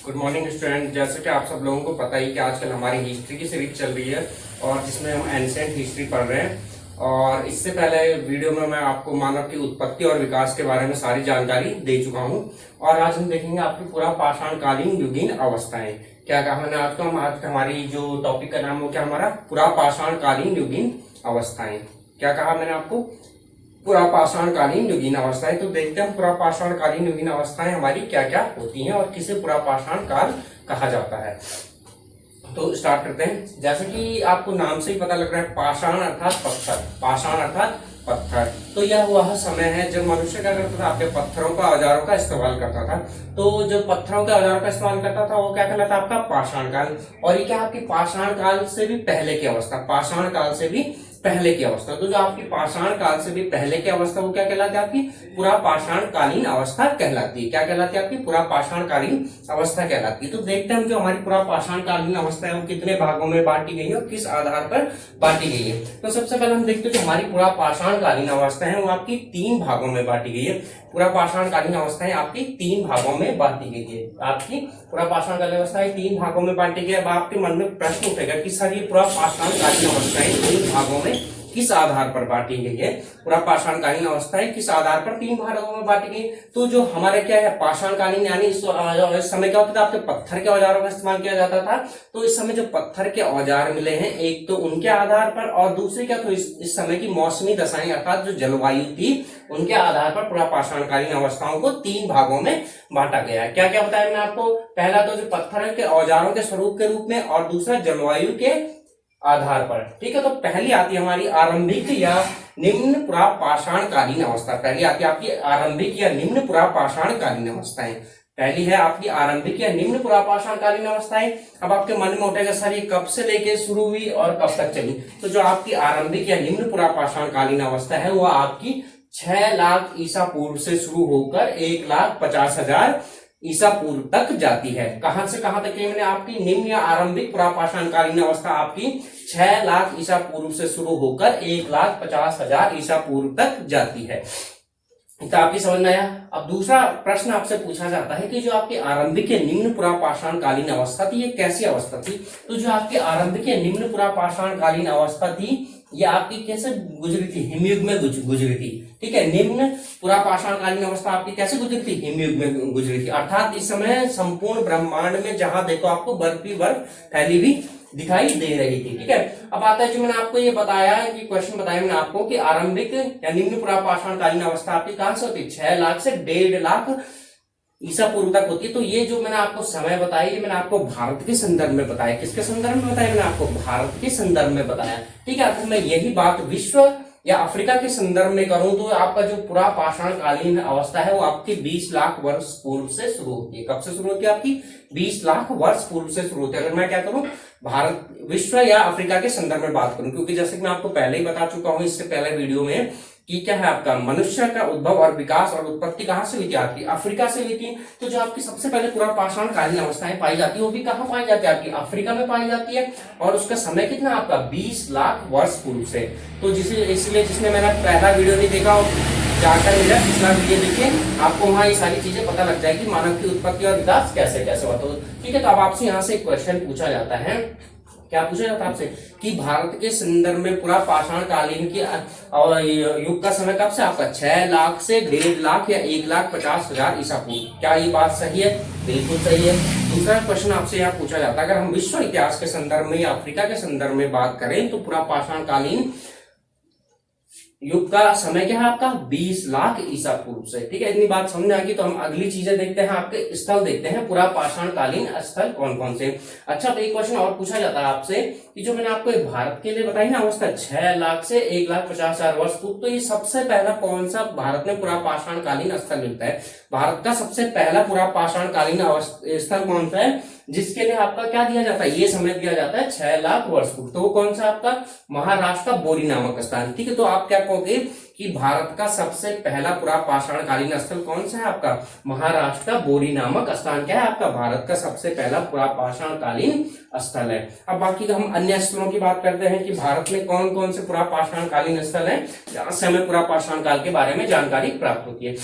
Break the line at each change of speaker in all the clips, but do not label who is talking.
Good morning student. जैसे कि आप सब लोगों को पता ही कि आजकल हमारी हिस्ट्री की सीरीज चल रही है और जिसमें हम एंशिएंट हिस्ट्री पढ़ रहे हैं। और इससे पहले वीडियो में मैं आपको मानव की उत्पत्ति और विकास के बारे में सारी जानकारी दे चुका हूं। और आज हम देखेंगे आपकी पूरा पाषाणकालीन युगीन अवस्थाएं। क्या कहा मैंने आपको? आज हमारी जो टॉपिक का नाम हो क्या हमारा? पूरा पाषाणकालीन युगीन अवस्थाएं। क्या कहा मैंने आपको? पूरा पाषाणकालीन युगीन अवस्थाएं। तो देखते हैं पूरा पाषाणकालीन युगीन अवस्थाएं हमारी क्या क्या होती हैं और किसे पूरा पाषाण काल कहा जाता है। तो स्टार्ट करते हैं। जैसे कि आपको नाम से ही पता लग रहा है, पाषाण अर्थात पत्थर, पाषाण अर्थात पत्थर। तो यह वह समय है जब मनुष्य क्या करता था? आपके पत्थरों का औजारों का इस्तेमाल करता था। तो जो पत्थरों के औजारों का इस्तेमाल करता था वो क्या कहलाता है? आपका पाषाण काल। और ये क्या आपकी पाषाण काल से भी पहले की अवस्था, पाषाण काल से भी पहले की अवस्था। तो जो आपकी पाषाण काल से भी पहले की अवस्था वो क्या कहलाती है? आपकी पूरा पाषाणकालीन अवस्था कहलाती है। क्या कहलाती है? आपकी पूरा पाषाणकालीन अवस्था कहलाती है। तो देखते हैं हम जो हमारी पूरा पाषाणकालीन अवस्था है वो कितने भागों में बांटी गई है और किस आधार पर बांटी गई है। तो सबसे पहले हम देखते हैं जो हमारी पूरा पाषाणकालीन अवस्था है वो आपकी 3 भागों में बांटी गई है। पूरा पाषाणकालीन अवस्थाएं आपकी 3 भागों में बांटी गई है। आपकी पूरा पाषाणकालीन अवस्थाएं 3 भागों में बांटी गई है। अब आपके मन में प्रश्न उठेगा कि सर ये पूरा पाषाणकालीन अवस्थाएं 3 भागों में किस आधार पर बांटी गई है? पूरा पाषाणकालीन अवस्थाएं किस आधार पर 3 भागों में बांटी गई? तो जो हमारे क्या है पाषाणकालीन, यानी इस समय क्या होता था? आपके पत्थर के औजारों का इस्तेमाल किया जाता था। तो इस समय जो पत्थर के औजार मिले हैं, एक तो उनके आधार पर और दूसरी क्या, तो इस समय की मौसमी दशाएं अर्थात जो जलवायु थी उनके आधार पर पूरा पाषाणकालीन अवस्थाओं को 3 भागों में बांटा गया है। क्या क्या बताया मैंने आपको? पहला तो जो पत्थर के औजारों के स्वरूप के रूप में और दूसरा जलवायु के आधार पर। ठीक है, तो पहली आती है हमारी आरंभिक या निम्न पूरा पाषाणकालीन अवस्था। पहली आती है आपकी आरंभिक या निम्न पूरा पाषाणकालीन अवस्थाएं। पहली है आपकी आरंभिक या निम्न पूरा पाषाणकालीन अवस्थाएं। अब आपके मन में उठेगा सर ये कब से लेके शुरू हुई और कब तक चली? तो जो आपकी आरंभिक या निम्न पूरा पाषाणकालीन अवस्था है वो आपकी 6 लाख ईसा पूर्व से शुरू होकर 1,50,000 ईसा पूर्व तक जाती है। कहां से कहां तक? मैंने आपकी निम्न या आरंभिक पूरा पाषाणकालीन अवस्था आपकी 6 लाख ईसा पूर्व से शुरू होकर 1,50,000 ईसा पूर्व तक जाती है। तो आपकी समझ में आया? अब दूसरा प्रश्न आपसे पूछा जाता है कि जो आपकी आरंभिक या निम्न पूरा पाषाणकालीन अवस्था थी ये कैसी अवस्था थी? तो जो आपकी आरंभिक या निम्न पूरा पाषाणकालीन अवस्था थी ये आपकी कैसे गुजरी थी? हिमयुग में गुजरी थी। ठीक है, निम्न पूरा पाषाणकालीन अवस्था आपकी कैसे गुजरी थी? हिमयुग में गुजरी थी। अर्थात इस समय संपूर्ण ब्रह्मांड में जहां देखो आपको बर्फ ही बर्फ फैली हुई दिखाई दे रही थी। ठीक है, अब आता है जो मैंने आपको ये बताया कि क्वेश्चन बताया मैंने आपको कि आरंभिक या निम्न पूरा पाषाणकालीन अवस्था आपकी कहां से होती है? 6 लाख से 1.5 लाख ईसा पूर्व तक होती है। तो ये जो मैंने आपको समय बताया ये मैंने आपको भारत के संदर्भ में बताया। किसके संदर्भ में बताया? मैंने आपको भारत के संदर्भ में बताया। ठीक है, अगर मैं यही बात विश्व या अफ्रीका के संदर्भ में करूं तो आपका जो पूरा पाषाणकालीन अवस्था है वो आपकी 20 लाख वर्ष पूर्व से शुरू होती है। कब से शुरू होती है? आपकी 20 लाख वर्ष पूर्व से शुरू होती है। अगर मैं क्या करूं भारत, विश्व या अफ्रीका के संदर्भ में बात करूं, क्योंकि जैसे कि मैं आपको पहले ही बता चुका हूं इससे पहले वीडियो में कि क्या है आपका मनुष्य का उद्भव और विकास और उत्पत्ति कहां से हुई थी? आपकी अफ्रीका से हुई थी। तो जो आपकी सबसे पहले पूरा पाषाणकालीन अवस्थाएं पाई जाती है वो भी कहां पाई जाती है? आपकी अफ्रीका में पाई जाती है। और उसका समय कितना आपका? 20 लाख वर्ष पूर्व से। तो इसलिए जिसने मेरा पहला वीडियो नहीं देखा जाकर मेरा पिछला वीडियो देखिए, आपको वहां ये सारी चीजें पता लग जाएगी मानव की उत्पत्ति और विकास कैसे कैसे हुआ। तो ठीक है, तो अब आपसे यहाँ से एक क्वेश्चन पूछा जाता है। क्या पूछा जाता है आपसे कि भारत के संदर्भ में पूरा पाषाणकालीन की युग का समय कब से? आपका 6 लाख से 1.5 लाख या 1,50,000 ईसा पूर्व। क्या ये बात सही है? बिल्कुल सही है। दूसरा क्वेश्चन आपसे यहाँ पूछा जाता है अगर हम विश्व इतिहास के संदर्भ में या अफ्रीका के संदर्भ में बात करें तो पूरा पाषाणकालीन युग का समय क्या है आपका? 20 लाख ईसा पूर्व से। ठीक है, इतनी बात समझ आ गई। तो हम अगली चीजें देखते हैं, आपके स्थल देखते हैं, पूरा पाषाणकालीन स्थल कौन कौन से। अच्छा, तो एक क्वेश्चन और पूछा जाता है आपसे कि जो मैंने आपको भारत के लिए बताई ना अवस्था 6 लाख से 1,50,000 वर्ष पूर्व, तो ये सबसे पहला कौन सा भारत में पूरा पाषाणकालीन स्थल मिलता है? भारत का सबसे पहला पूरा पाषाणकालीन स्थल कौन सा है जिसके लिए आपका क्या दिया जाता है? ये समय दिया जाता है 6 लाख वर्ष पूर्व। तो वो कौन सा? आपका महाराष्ट्र का बोरी नामक स्थान। ठीक है, तो आप क्या कहोगे कि भारत का सबसे पहला पूरा पाषाणकालीन स्थल कौन सा है? आपका महाराष्ट्र का बोरी नामक स्थान क्या है? आपका भारत का सबसे पहला पूरा पाषाणकालीन स्थल है। अब बाकी हम अन्य स्थलों की बात करते हैं कि भारत में कौन कौन से पूरा पाषाणकालीन स्थल है जहां से हमें पूरा पाषाण काल के बारे में जानकारी प्राप्त होती है।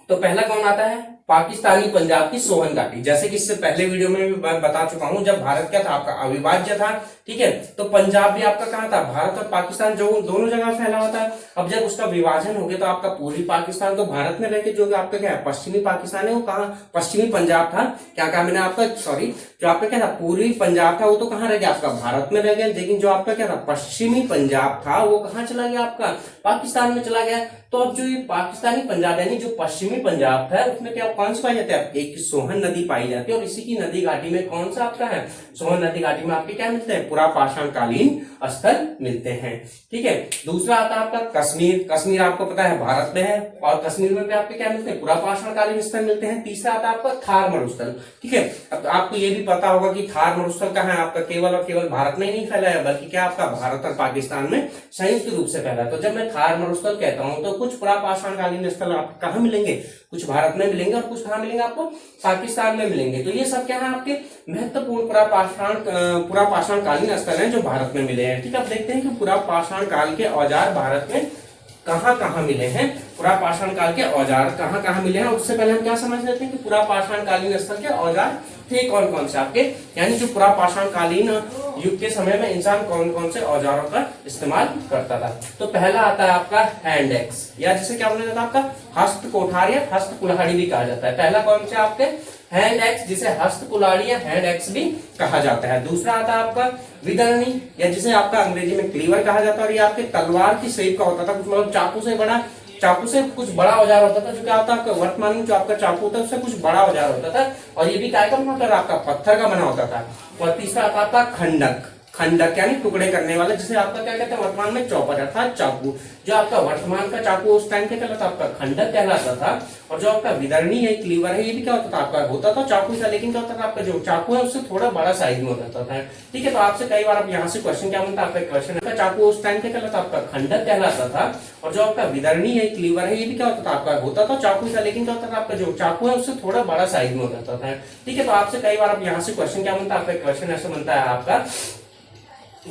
तो पहला कौन आता है? पाकिस्तानी पंजाब की सोहन घाटी। जैसे कि इससे पहले वीडियो में भी मैं बता चुका हूं, जब भारत क्या था आपका अविभाज्य था, ठीक है, तो पंजाब भी आपका कहाँ था, भारत और पाकिस्तान जो दोनों जगह फैला हुआ था। अब जब उसका विभाजन हो गया तो आपका पूर्वी पाकिस्तान तो भारत में रह के जो आपका क्या है पश्चिमी पाकिस्तान है वो कहाँ, पश्चिमी पंजाब था, क्या कहा मैंने आपका, सॉरी, जो आपका क्या था पूर्वी पंजाब था वो तो कहाँ रह गया आपका भारत में रह गया, लेकिन जो आपका क्या था पश्चिमी पंजाब था वो कहाँ चला गया आपका पाकिस्तान में चला गया। तो अब जो ये पाकिस्तानी पंजाब यानी जो पश्चिमी पंजाब था उसमें क्या कौन सा पाई जाते हैं, एक सोहन नदी पाई जाती है, और इसी की नदी घाटी में कौन सा आपका है, सोहन नदी घाटी में आपके क्या मिलते हैं, पुरा पाषाण कालीन स्थल मिलते हैं। ठीक है, दूसरा आता है आपका कश्मीर। कश्मीर आपको पता है भारत में है, और कश्मीर में भी आपके क्या मिलते हैं, पुरा पाषाण कालीन स्थल मिलते हैं। तीसरा आता है आपका थार मरुस्थल। ठीक है, अब आपको ये भी पता होगा कि थार मरुस्थल कहाँ है आपका, केवल और केवल भारत में ही नहीं फैला है, बल्कि क्या आपका भारत और पाकिस्तान में संयुक्त रूप से फैला है। तो जब मैं थार मरुस्थल कहता हूं तो कुछ पुरा पाषाण कालीन स्थल आपको कहाँ मिलेंगे, कुछ भारत में मिलेंगे और कुछ कहाँ मिलेंगे आपको पाकिस्तान में मिलेंगे। तो ये सब क्या है आपके महत्वपूर्ण पुरा पाषाण कालीन स्थल हैं जो भारत में मिले हैं। ठीक है, अब देखते हैं कि पुरा पाषाण काल के औजार भारत में कहाँ कहाँ मिले हैं, पुरा पाषाण काल के औजार कहाँ कहाँ मिले हैं। उससे पहले हम क्या समझ लेते हैं कि पुरा पाषाण कालीन स्थल के औजार थे कौन कौन से आपके, यानी जो पुरा पाषाण कालीन युग के समय में इंसान कौन कौन से औजारों का इस्तेमाल करता था। तो पहला आता है आपका हैंड एक्स, या जिसे क्या बोला जाता है आपका हस्त कोठार या हस्त कुल्हाड़ी भी कहा जाता है। पहला कौन से आपके हैंड एक्स, जिसे हस्त कुल्हाड़ी या हैंड एक्स भी कहा जाता है। दूसरा आता है आपका विदर्णी, या जिसे आपका अंग्रेजी में क्लीवर कहा जाता है, और ये आपके तलवार की शेप का होता था, कुछ मतलब चाकू से कुछ बड़ा औजार होता था, जो क्या होता है आपका वर्तमान में जो आपका चाकू होता है उससे कुछ बड़ा औजार होता था, और ये भी क्या का बना होता था आपका पत्थर का बना होता था। और तीसरा आता था खंडक, खंडक यानी टुकड़े करने वाला, जिसे आपका क्या कहते हैं वर्तमान में चौपट अर्थात चाकू। जो आपका वर्तमान का चाकू उस टाइम क्या कहलाता आपका खंडक कहलाता था। और जो आपका विदर्णी है क्लीवर है ये भी क्या होता था आपका होता था चाकू था, लेकिन क्या होता था आपका जो चाकू है उससे थोड़ा बड़ा साइज में होता था। ठीक है, तो आपसे कई बार अब यहाँ से क्वेश्चन क्या बनता है आपका क्वेश्चन का चाकू उस टाइम क्या कहलाता आपका खंडक कहलाता था। और जो आपका विदर्णी है क्लीवर है ये भी क्या होता था आपका होता था चाकू था, लेकिन क्या होता था आपका जो चाकू है उससे थोड़ा बड़ा साइज में होता था। ठीक है, तो आपसे कई बार अब यहाँ से क्वेश्चन क्या बनता है आपका क्वेश्चन ऐसा बनता है आपका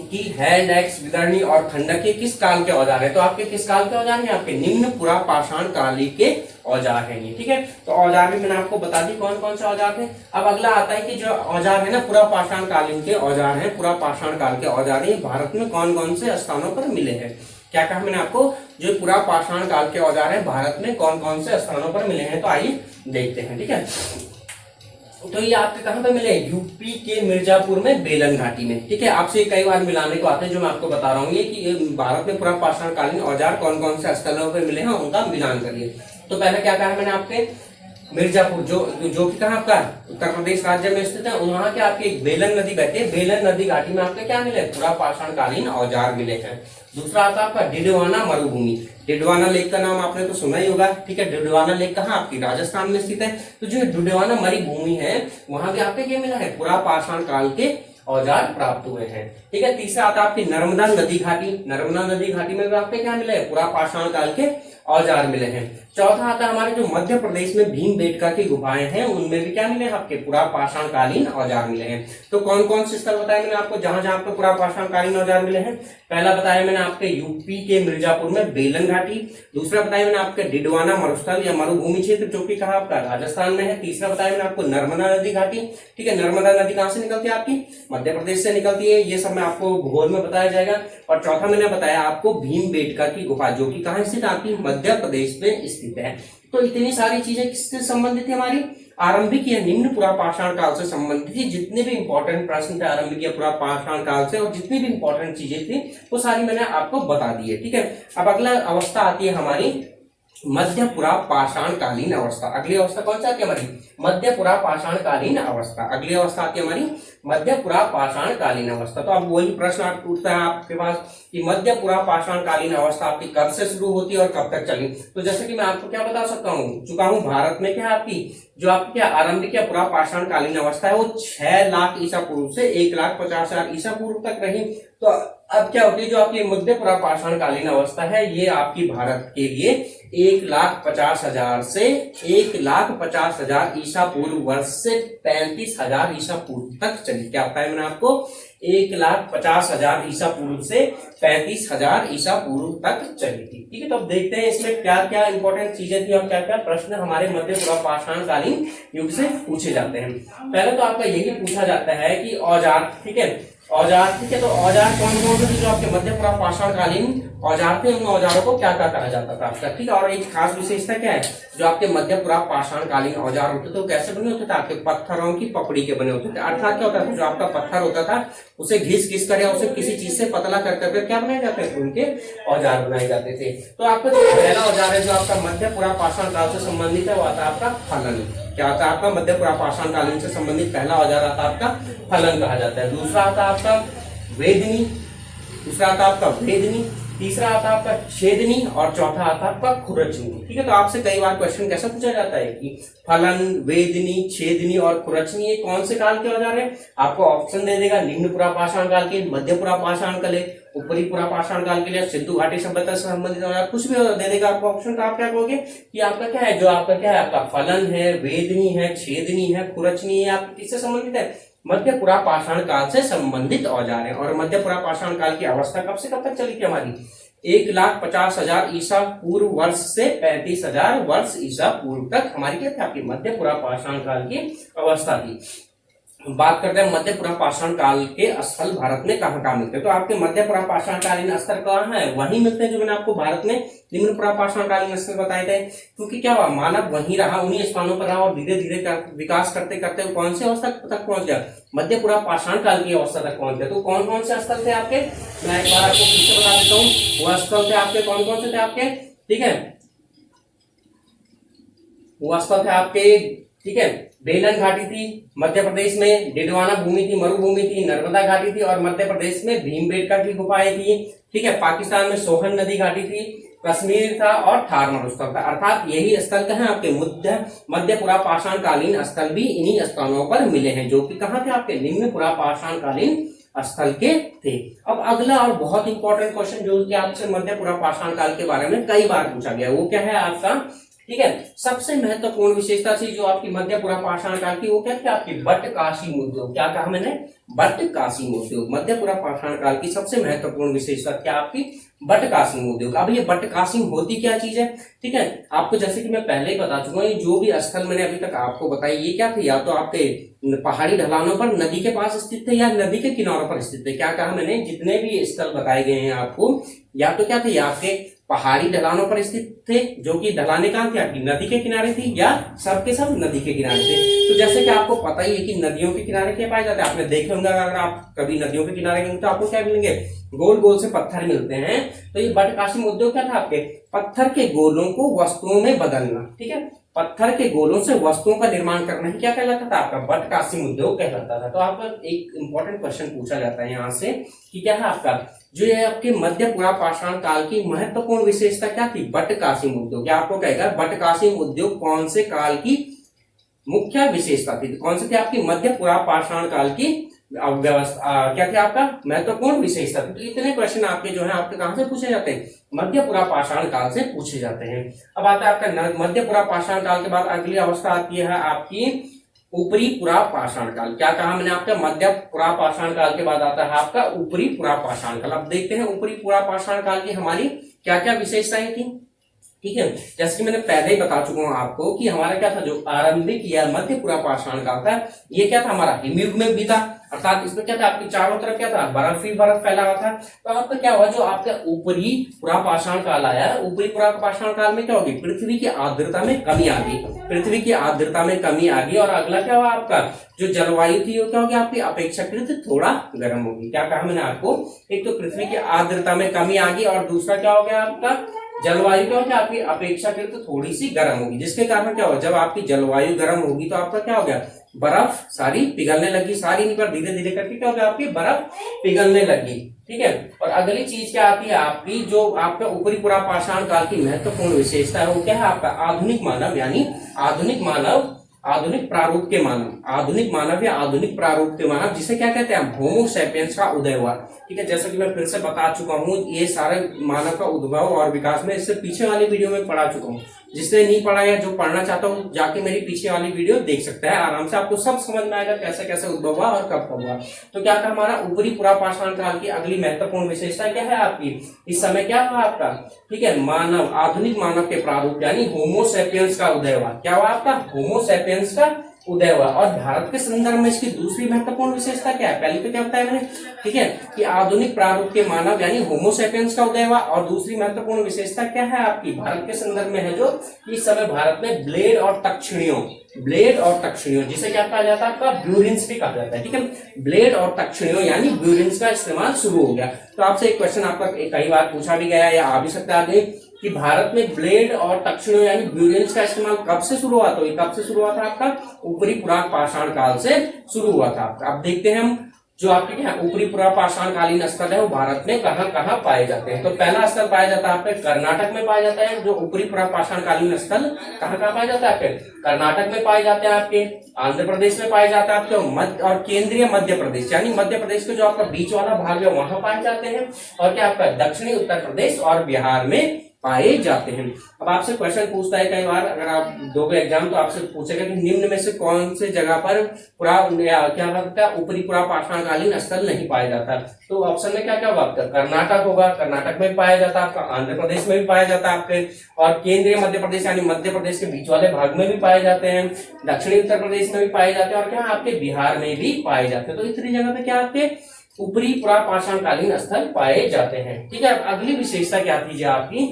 कि हैंड एक्स विदर्णी और खंडक के किस काल के औजार है। तो आपके किस काल के औजार हैं, आपके निम्न पुरा पाषाण काली के औजार हैं ये। ठीक है, तो औजार भी मैंने आपको बता दी कौन कौन से औजार थे। अब अगला आता है कि जो औजार है ना पुरा पाषाण कालीन के औजार हैं, पुरा पाषाण काल के औजार है भारत में कौन कौन से स्थानों पर मिले हैं। क्या कहा मैंने आपको, जो पुरा पाषाण काल के औजार है भारत में कौन कौन से स्थानों पर मिले हैं, तो आइए देखते हैं। ठीक है, तो ये आपके कहां पे मिले, यूपी के मिर्जापुर में बेलन घाटी में। ठीक है, आपसे कई बार मिलाने को आते हैं, जो मैं आपको बता रहा हूँ ये कि भारत में पुरा पाषाण कालीन औजार कौन कौन से स्थलों पे मिले हैं उनका मिलान करिए। तो पहले क्या कहा मैंने आपके मिर्जापुर जो कि कहाँ आपका उत्तर प्रदेश राज्य में स्थित है, वहां के आपके एक बेलन नदी बहती है, बेलन नदी घाटी में आपके क्या मिले, पुरा पाषाण कालीन औजार मिले हैं। दूसरा आता है आपका डिडवाना मरुभूमि। डिडवाना लेक का नाम आपने तो सुना ही होगा। ठीक है, डिडवाना लेक कहाँ आपकी राजस्थान में स्थित है। तो जो डिडवाना मरुभूमि है वहां पे आपके क्या मिला है, पुरा पाषाण काल के औजार प्राप्त हुए हैं। ठीक है, तीसरा आता है आपकी नर्मदा नदी घाटी। नर्मदा नदी घाटी में भी आपके क्या मिले, पुरा पाषाण काल के औजार मिले हैं। चौथा आता है हमारे जो मध्य प्रदेश में भीमबेटका की गुफाएं हैं उनमें भी क्या मिले हैं आपके पुरा पाषाण कालीन औजार मिले हैं। तो कौन कौन से स्थल बताए मैंने आपको जहां जहां आपको पुरा पाषाण कालीन औजार मिले हैं। पहला बताया मैंने आपके यूपी के मिर्जापुर में बेलन घाटी। दूसरा बताया मैंने आपके डिडवाना मरुस्थल या मरुभूमि क्षेत्र जो कि कहा आपका राजस्थान में है। तीसरा बताया मैंने आपको नर्मदा नदी घाटी। ठीक है, नर्मदा नदी कहां से निकलती है आपकी, मध्य प्रदेश से निकलती है। ये सब मैं आपको भूगोल में बताया जाएगा। और चौथा मैंने बताया आपको भीमबेटका की गुफा जो कि कहां स्थित है आपकी मध्य प्रदेश में स्थित है। तो इतनी सारी चीजें किससे संबंधित है, हमारी आरंभिक या निम्न पुरा पाषाण काल से संबंधित थी। जितने भी इंपॉर्टेंट प्रश्न थे आरंभिक या पुरा पाषाण काल से और जितनी भी इंपॉर्टेंट चीजें थी वो सारी मैंने आपको बता दी है। ठीक है, अब अगला अवस्था आती है हमारी मध्य पुरा पाषाण कालीन अवस्था। अगली अवस्था कौन सी आती है हमारी, मध्य पुरा पाषाण कालीन अवस्था। अगली अवस्था आती है हमारी मध्य पुरा पाषाण कालीन अवस्था। तो अब वही प्रश्न उठता है आपके पास कि मध्य पुरा पाषाण कालीन अवस्था आपकी कब से शुरू होती है और कब तक चली। तो जैसे कि मैं आपको क्या बता सकता हूँ चुका हूँ, भारत में क्या आपकी जो आपकी क्या आरंभिक या पुरा पाषाण कालीन अवस्था है वो 6 लाख ईसा पूर्व से 1,50,000 ईसा पूर्व तक रही। तो अब क्या होती है जो आपकी मध्य पुरा पाषाण कालीन अवस्था है ये आपकी भारत के लिए 1,50,000 से 1,50,000 ईसा पूर्व वर्ष से 35,000 ईसा पूर्व तक चली। क्या बताया मैंने आपको? 1,50,000 ईसा पूर्व से 35,000 ईसा पूर्व तक चली थी। ठीक है, तो अब देखते हैं इसमें क्या क्या इंपॉर्टेंट चीजें थी और क्या क्या प्रश्न हमारे मध्य पूर्व पाषाणकालीन युग से पूछे जाते हैं। पहले तो आपका यही पूछा जाता है कि औजार, ठीक है, औजार, ठीक है, तो औजार कौन कौन से जो आपके मध्य पूर्व पाषाणकालीन औजार थे, उन औजारों को क्या क्या कहा जाता था आपका। ठीक है, और एक खास विशेषता क्या है, जो आपके मध्य पूर्व पाषाणकालीन औजार होते थे वो कैसे बने होते थे? आपके पत्थरों की पकड़ी के बने होते थे। अर्थात क्या होता था, जो आपका पत्थर होता था उसे घिस कर या उसे किसी चीज से पतला कर क्या बनाए जाते थे? उनके औजार बनाए जाते थे। तो आपका जो पहला औजार है जो आपका मध्य पूर्व पाषाण काल से संबंधित है वो आता है आपका फलन। क्या आता है आपका? मध्य पूर्व पाषाण कालीन से संबंधित पहला औजार आता है आपका फलन कहा जाता है। दूसरा आता है आपका वेदनी, दूसरा आता है आपका वेदनी, तीसरा आता है आपका छेदनी और चौथा आता है आपका खुरचनी। ठीक है, तो आपसे कई बार क्वेश्चन कैसा पूछा जाता है कि फलन, वेदनी, छेदनी और खुरचनी ये कौन से काल के औजार है? आपको ऑप्शन दे देगा निम्न पूर्व पाषाण काल के, मध्य पूर्व पाषाण काल, ऊपरी पूर्व पाषाण काल के लिए, सिंधु घाटी सभ्यता से संबंधित औजार, कुछ भी दे देगा आपको ऑप्शन। तो आप क्या कहोगे कि आपका क्या है, जो आपका क्या है, आपका फलन है, वेदनी है, छेदनी है, खुरचनी है, आप किससे संबंधित है? मध्य पूर्व पाषाण काल से संबंधित औजार है। और मध्य पूर्व पाषाण काल की अवस्था कब से कब तक चली थी हमारी? 1,50,000 ईसा पूर्व वर्ष से 35,000 वर्ष ईसा पूर्व तक हमारी क्या थी? आपकी मध्य पूर्व पाषाण काल की अवस्था थी। बात करते हैं मध्य पूर्व पाषाण काल के स्थल भारत में कहाँ कहाँ मिलते हैं। तो आपके मध्य पूर्व पाषाण कालीन स्थल कहाँ है? वहीं मिलते हैं जो मैंने आपको भारत में निम्न पूर्व पाषाण कालीन स्थल बताए थे। क्योंकि क्या हुआ, मानव वहीं रहा, उन्हीं स्थानों पर रहा और धीरे धीरे विकास करते करते कौन से अवस्था तक पहुंच गया? मध्य पूर्व पाषाण काल की अवस्था तक पहुंच गया। तो कौन कौन से स्थल थे आपके? मैं एक बार आपको फिर से बता देता हूँ। वह स्थल थे आपके कौन कौन से थे आपके? ठीक है, वो स्थल थे आपके, ठीक है, बेलन घाटी थी मध्य प्रदेश में, डिडवाना भूमि थी, मरुभूमि थी, नर्मदा घाटी थी और मध्य प्रदेश में भीमबेटका की गुफाएं थी। ठीक है, पाकिस्तान में सोहन नदी घाटी थी, कश्मीर था और थार मरुस्थल था। अर्थात यही स्थल कहाँ आपके मध्य पूर्व पाषाण कालीन स्थल भी इन्हीं स्थानों पर मिले हैं, जो कि कहाँ थे आपके? निम्न पूर्व पाषाण कालीन स्थल के थे। अब अगला और बहुत इंपॉर्टेंट क्वेश्चन जो कि आपसे मध्य पूर्व पाषाण काल के बारे में कई बार पूछा गया, वो क्या है आपका? ठीक है, सबसे महत्वपूर्ण विशेषता थी जो आपकी मध्य पूर्व पाषाण काल की, वो क्या थी? आपकी बटकासी उद्योग। क्या कहा मैंने? बटकासी उद्योग। मध्य पूर्व पाषाण काल की सबसे महत्वपूर्ण विशेषता क्या आपकी? बटकासी उद्योग। अब ये बटकासी होती क्या चीज है? ठीक है, आपको जैसे कि मैं पहले ही बता चुका हूँ, जो भी स्थल मैंने अभी तक आपको बताई ये क्या थे? या तो आपके पहाड़ी ढलानों पर नदी के पास स्थित थे या नदी के किनारों पर स्थित थे। क्या कहा मैंने? जितने भी स्थल बताए गए हैं आपको, या तो क्या थे, या आपके पहाड़ी ढलानों पर स्थित थे, जो कि ढलाने कहाँ थी? आपकी नदी के किनारे थी, या सब के सब नदी के किनारे थे। तो जैसे कि आपको पता ही है कि नदियों के किनारे क्या पाए जाते हैं, आपने देखे होंगे, अगर आप कभी नदियों के किनारे गए तो आपको क्या मिलेंगे? गोल गोल से पत्थर मिलते हैं। तो ये बटकासी उद्योग क्या था आपके? पत्थर के गोलों को वस्तुओं में बदलना। ठीक है, पत्थर के गोलों से वस्तुओं का निर्माण करना ही क्या कहलाता था? आपका बटकासी उद्योग कहलाता था। तो आपका एक इंपॉर्टेंट क्वेश्चन पूछा जाता है यहाँ से कि क्या है आपका, जो ये आपके मध्य पूर्व पाषाण काल की महत्वपूर्ण विशेषता क्या थी? बटकासी उद्योग। क्या आपको कहेगा बटकासी उद्योग कौन से काल की मुख्य विशेषता थी? कौन सी थी आपकी मध्य पूर्व पाषाण काल की व्यवस्था? क्या थी आपका महत्वपूर्ण विशेषता? तो इतने क्वेश्चन आपके जो है आपके कहां से पूछे जाते हैं? मध्य पूर्व पाषाण काल से पूछे जाते हैं। अब आता है आपका मध्य पूर्व पाषाण काल के बाद अगली अवस्था आती है आपकी ऊपरी पूर्व पाषाण काल। क्या कहा मैंने? आपका मध्य पूर्व पाषाण काल के बाद आता है आपका ऊपरी पूर्व पाषाण काल। अब देखते हैं ऊपरी पूर्व पाषाण काल की हमारी क्या क्या विशेषताएं थी। ठीक है, जैसे कि मैंने पहले ही बता चुका हूं आपको कि हमारा क्या था, जो आरंभिक या मध्य पूर्व पाषाण काल था, ये क्या था हमारा? हिमयुग में बीता। अर्थात इसमें क्या था, आपकी चारों तरफ क्या था? बर्फ ही बर्फ फैला हुआ था। तो आपका क्या हुआ, जो आपका ऊपरी पूर्व पाषाण काल आया, ऊपरी पूर्व पाषाण काल में क्या होगी? पृथ्वी की आर्द्रता में कमी आ गई, पृथ्वी की आर्द्रता में कमी आ गई। और अगला क्या हुआ आपका, जो जलवायु थी वो क्या होगी? आपकी अपेक्षाकृत थोड़ा गर्म होगी। क्या कहा मैंने आपको? एक तो पृथ्वी की आर्द्रता में कमी आ गई और दूसरा क्या हो गया आपका, जलवायु क्या होगी? आपकी अपेक्षाकृत थोड़ी सी गर्म होगी, जिसके कारण क्या होगा, जब आपकी जलवायु गर्म होगी तो आपका क्या हो गया? बर्फ सारी पिघलने लगी, सारी नहीं पर धीरे धीरे करके क्या हो गया? आपकी बर्फ पिघलने लगी। ठीक है, और अगली चीज क्या आती है आपकी, जो आपका ऊपरी पूर्व पाषाण काल की महत्वपूर्ण विशेषता है वो क्या है आपका? आधुनिक मानव, यानी आधुनिक मानव आधुनिक प्रारूप के मानव, आधुनिक मानव या आधुनिक प्रारूप के मानव, जिसे क्या कहते हैं, होमो सैपियंस का उदय हुआ। ठीक है, जैसा कि मैं फिर से बता चुका हूँ, ये सारे मानव का उद्भव और विकास में इससे पीछे वाली वीडियो में पढ़ा चुका हूँ। जिसने नहीं पढ़ा या जो पढ़ना चाहता हूँ जाके मेरी पीछे वाली वीडियो देख सकता है, आराम से आपको सब समझ में आएगा कैसे कैसे उद्भव हुआ और कब कब हुआ। तो क्या था, हमारा ऊपरी पुरापाषाण काल की अगली महत्वपूर्ण विशेषता क्या है आपकी, इस समय क्या हुआ आपका, ठीक है, मानव, आधुनिक मानव के प्रारूप यानी होमो सैपियंस का उदय हुआ। क्या हुआ आपका, होमो सैपियंस का उदय हुआ। और भारत के संदर्भ में इसकी दूसरी महत्वपूर्ण विशेषता क्या है, पहले तो क्या बताया मैंने, ठीक है, कि आधुनिक प्रारूप के मानव यानी होमो सैपियंस का उदय हुआ। और दूसरी महत्वपूर्ण विशेषता क्या है आपकी, भारत के संदर्भ में है जो इस समय भारत में ब्लेड और तक्षणियों, ब्लेड और तक्षणियों, जिसे क्या कहा जाता है आपका, ब्यूरिन्स भी कहा जाता है। ठीक है, ब्लेड और तक्षणियों यानी ब्यूरिन्स का इस्तेमाल शुरू हो गया। तो आपसे एक क्वेश्चन आपका कई बार पूछा भी गया या आ भी सकता है आगे, कि भारत में ब्लेड और तक्षणियों यानी ब्यूरिन्स का इस्तेमाल कब से शुरू हुआ, तो ये कब से शुरू हुआ था आपका, ऊपरी पुरापाषाण काल से शुरू हुआ था आपका। अब देखते हैं हम जो आपके क्या ऊपरी पुरापाषाण कालीन स्थल है वो भारत में कहाँ कहाँ पाए जाते हैं। तो पहला स्थल पाया जाता है आपके कर्नाटक में पाया जाता है। जो ऊपरी पुरापाषाण कालीन स्थल कहाँ कहाँ पाया जाता है आपके, कर्नाटक में पाए जाते हैं, आपके आंध्र प्रदेश में पाए जाता है, आपके मध्य और केंद्रीय मध्य प्रदेश यानी मध्य प्रदेश के जो आपका बीच वाला भाग है वहां पाए जाते हैं, और क्या आपका दक्षिणी उत्तर प्रदेश और बिहार में पाए जाते हैं। अब आपसे क्वेश्चन पूछता है कई बार, अगर आप दोगे एग्जाम तो आपसे पूछेगा कि निम्न में से कौन से जगह पर क्या लगता है ऊपरी पुरापाषाण कालीन स्थल नहीं पाया जाता। तो ऑप्शन में क्या क्या होगा आपका, कर्नाटक होगा, कर्नाटक में पाया जाता है आपका, आंध्र प्रदेश में भी पाया जाता है आपके, और केंद्रीय मध्य प्रदेश यानी मध्य प्रदेश के बीच वाले भाग में भी पाए जाते हैं, दक्षिणी उत्तर प्रदेश में भी पाए जाते हैं, और क्या आपके बिहार में भी पाए जाते हैं। तो इतनी जगह पे क्या आपके ऊपरी पुरापाषाण कालीन स्थल पाए जाते हैं। ठीक है, अगली विशेषता क्या थी आपकी,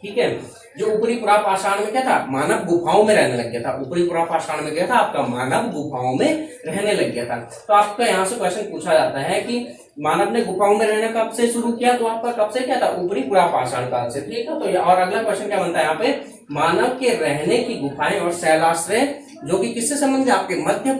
ठीक है, जो ऊपरी पुरापाषाण में क्या था, मानव गुफाओं में रहने लग गया था। ऊपरी पुरापाषाण में क्या था आपका, मानव गुफाओं में रहने लग गया था। तो आपका यहाँ से क्वेश्चन पूछा जाता है कि मानव ने गुफाओं में रहना कब से शुरू किया, तो आपका कब से क्या था, ऊपरी पुरापाषाण काल से। ठीक है, तो और अगला क्वेश्चन क्या बनता है यहाँ पे, मानव के रहने की गुफाएं और शैलाश्रय जो कि किससे संबंधित, आपके मध्य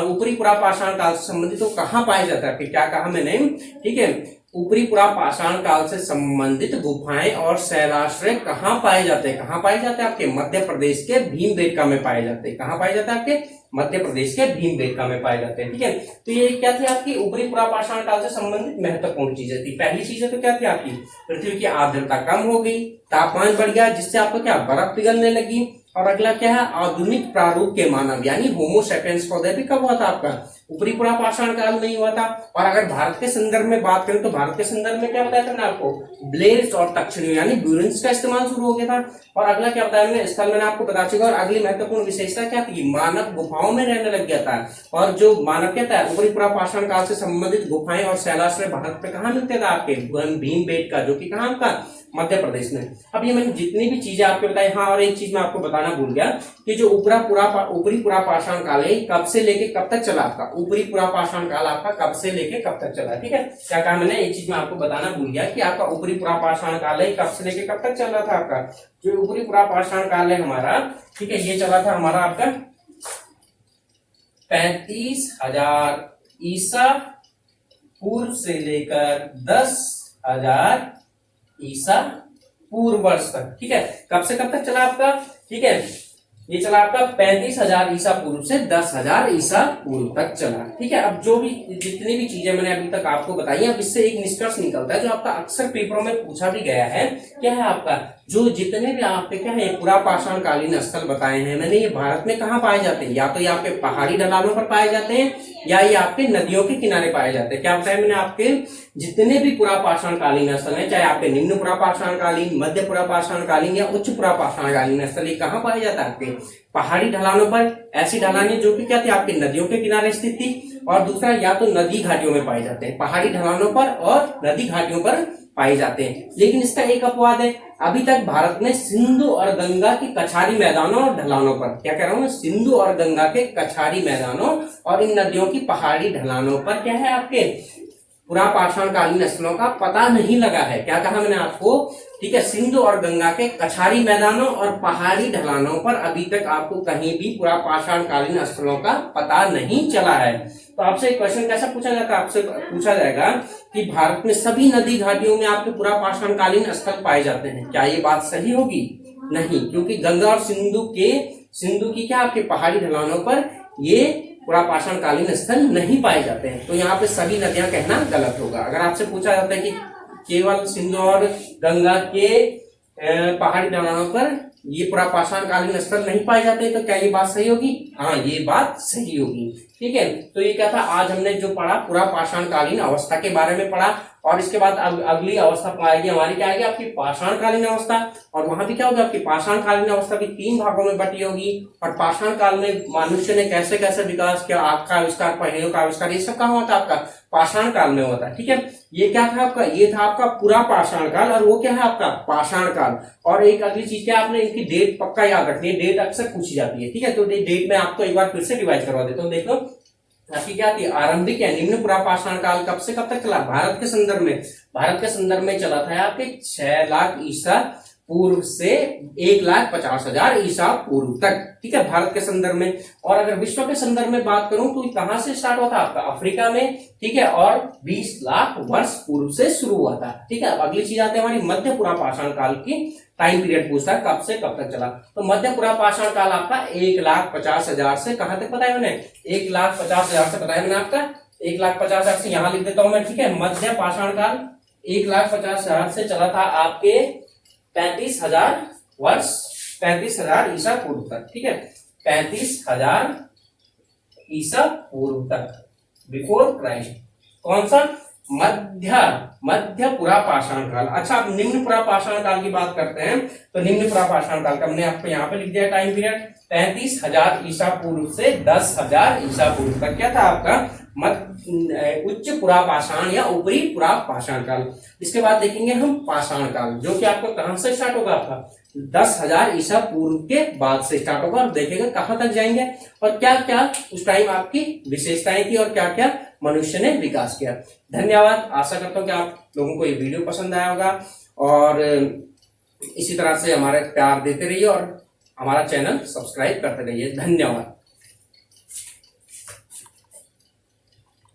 ऊपरी पुरापाषाण काल से संबंधित, तो कहाँ पाए जाता है, क्या कहा मैंने, ठीक है, ऊपरी पुरापाषाण काल से संबंधित गुफाएं और शैलाश्रय कहाँ पाए जाते हैं, कहाँ पाए जाते हैं आपके मध्य प्रदेश के भीमबेटका में पाए जाते हैं। कहाँ पाए जाते हैं आपके मध्य प्रदेश के भीमबेटका में पाए जाते हैं। ठीक है, तो ये क्या थी आपकी ऊपरी पुरापाषाण काल से संबंधित महत्वपूर्ण चीजें थी। पहली चीजें तो क्या थी आपकी, पृथ्वी की आर्द्रता कम हो गई, तापमान बढ़ गया, जिससे आपको क्या बर्फ पिघलने लगी। और अगला क्या है, आधुनिक प्रारूप के मानव यानी होमो सैपियंस का उदय भी कब हुआ था आपका, ऊपरी पुरापाषाण काल में ही हुआ था। और अगर भारत के संदर्भ में बात करें तो भारत के संदर्भ में क्या बताया था मैंने आपको, ब्लेड्स और तक्षणियों यानी ब्यूरिन्स का इस्तेमाल शुरू हो गया था। और अगला क्या बताया मैंने, स्थल मैंने आपको बता चुका। और अगली महत्वपूर्ण विशेषता क्या थी, मानव गुफाओं में रहने लग गया था। और जो मानव क्या था, ऊपरी पुरापाषाण काल से संबंधित गुफाएं और शैलाश्रय भारत पे कहाँ मिलते थे आपके, भीमबेटका, जो कि कहाँ आपका मध्य प्रदेश में। अब ये मैंने जितनी भी चीजें आपको बताई, हाँ और एक चीज मैं आपको बताना भूल गया कि जो ऊपरी पुरापाषाण काल है कब से लेके कब तक चला आपका, ऊपरी पुरापाषाण काल आपका कब से लेके कब तक चला। ठीक है, क्या कहा मैंने, एक चीज मैं आपको बताना भूल गया कि आपका ऊपरी पुरापाषाण काल है कब से लेके कब तक चल रहा था आपका, जो ऊपरी पुरापाषाण काल है हमारा, ठीक है, ये चला था हमारा आपका 35,000 ईसा पूर्व से लेकर 10,000 ईसा पूर्व वर्ष तक। ठीक है, कब से कब तक चला आपका, ठीक है, ये चला आपका 35,000 ईसा पूर्व से 10,000 ईसा पूर्व तक चला। ठीक है, अब जो भी जितनी भी चीजें मैंने अभी तक आपको बताई, अब इससे एक निष्कर्ष निकलता है जो आपका अक्सर पेपरों में पूछा भी गया है। क्या है आपका, जो जितने भी आपके क्या है पुरापाषाण कालीन स्थल बताए हैं मैंने, ये भारत में कहाँ पाए जाते हैं, या तो ये आपके पहाड़ी ढलानों पर पाए जाते हैं या ये आपके नदियों के किनारे पाए जाते हैं। क्या बताया मैंने, आपके जितने भी पुरापाषाण कालीन स्थल है, चाहे आपके निम्न पुरापाषाण कालीन, मध्य पुरापाषाण कालीन या उच्च पुरापाषाण कालीन स्थल, ये कहाँ पाया जाता है आपके पहाड़ी ढलानों पर। ऐसी ढलानें जो कि क्या थी आपके नदियों के किनारे स्थित थी, और दूसरा या तो नदी घाटियों में पाए जाते हैं, पहाड़ी ढलानों पर और नदी घाटियों पर पाए जाते हैं। लेकिन इसका एक अपवाद है, अभी तक भारत में सिंधु और गंगा के कछारी मैदानों और ढलानों पर, क्या कह रहा हूं, सिंधु और गंगा के कछारी मैदानों और इन नदियों की पहाड़ी ढलानों पर क्या है आपके पुरापाषाण कालीन स्थलों का पता नहीं लगा है। क्या कहा मैंने आपको, ठीक है, सिंधु और गंगा के कछारी मैदानों और पहाड़ी ढलानों पर अभी तक आपको कहीं भी पुरापाषाण कालीन स्थलों का पता नहीं चला है। तो आपसे एक क्वेश्चन कैसा पूछा जाता है, आपसे पूछा जाएगा कि भारत में सभी नदी घाटियों में आपके पुरापाषाण कालीन स्थल पाए जाते हैं, क्या ये बात सही होगी? नहीं, क्योंकि गंगा और सिंधु के सिंधु की क्या आपके पहाड़ी ढलानों पर ये पूरा पाषाणकालीन स्थल नहीं पाए जाते हैं। तो यहाँ पे सभी नदियां कहना गलत होगा। अगर आपसे पूछा जाता है कि केवल सिंधु और गंगा के पहाड़ी ढलानों पर ये पूरा पाषाणकालीन स्थल नहीं पाए जाते, तो क्या ये बात सही होगी? हाँ, ये बात सही होगी। ठीक है, तो ये क्या था, आज हमने जो पढ़ा पूरा पाषाणकालीन अवस्था के बारे में पढ़ा, और इसके बाद अगली अवस्था आएगी हमारी, क्या आएगी आपकी पाषाणकालीन अवस्था। और वहां भी क्या होगा, आपकी पाषाणकालीन अवस्था भी 3 भागों में बटी होगी। और पाषाण काल में मनुष्य ने कैसे कैसे विकास किया, आग का आविष्कार, पहियों का आविष्कार, ये सब कहाँ होता है आपका? पाषाण काल में होता है। ठीक है, ये क्या था आपका? ये था आपका पूरा पाषाण काल, और वो क्या है आपका? पाषाण काल। और एक अगली चीज क्या, आपने इनकी डेट पक्का याद रखनी है, डेट अक्सर पूछी जाती है। ठीक है, तो डेट में आपको एक बार फिर से रिवाइज करवा देता हूँ। देखो आपकी क्या थी, आरंभिक या निम्न पूरा पाषाण काल कब से कब तक चला? भारत के संदर्भ में, भारत के संदर्भ में चला था आपके 6 लाख ईसा पूर्व से 1,50,000 ईसा पूर्व तक। ठीक है, भारत के संदर्भ में। और अगर विश्व के संदर्भ में बात करूं तो कहां से स्टार्ट हुआ था आपका? अफ्रीका में। ठीक है, और 20 लाख वर्ष पूर्व से शुरू हुआ था। ठीक है, अब अगली चीज आती है हमारी मध्य पूरा पाषाण काल की टाइम पीरियड पूछता है, कब से कब तक चला। तो मध्य पूरा पाषाण काल आपका 1,50,000 से कहां तक बताया मैंने? 1,50,000 से बताया मैंने आपका। 1,50,000 से यहां लिख देता हूं मैं। ठीक है, मध्य पाषाण काल 1,50,000 से चला था आपके 35,000 वर्ष, 35,000 ईसा पूर्व तक। ठीक है, 35,000 ईसा पूर्व तक, बिफोर क्राइस्ट। कौन सा? मध्य पुरा पाषाण काल। अच्छा, अब निम्न पुरा पाषाण काल की बात करते हैं। तो निम्न पुरा पाषाण काल का हमने आपको यहाँ पे लिख दिया टाइम पीरियड, 35,000 ईसा पूर्व से 10,000 ईसा पूर्व तक क्या था आपका? उच्च पुरा पाषाण या ऊपरी पुरा पाषाण काल। इसके बाद देखेंगे हम पाषाण काल, जो कि आपको कहां से स्टार्ट होगा? आपका 10,000 ईसा पूर्व के बाद से स्टार्ट होगा, और देखेंगे कहां तक जाएंगे और क्या क्या उस टाइम आपकी विशेषताएं थी और क्या क्या मनुष्य ने विकास किया। धन्यवाद। आशा करता हूं कि आप लोगों को ये वीडियो पसंद आया होगा, और इसी तरह से हमारे प्यार देते रहिए और हमारा चैनल सब्सक्राइब करते रहिए। धन्यवाद।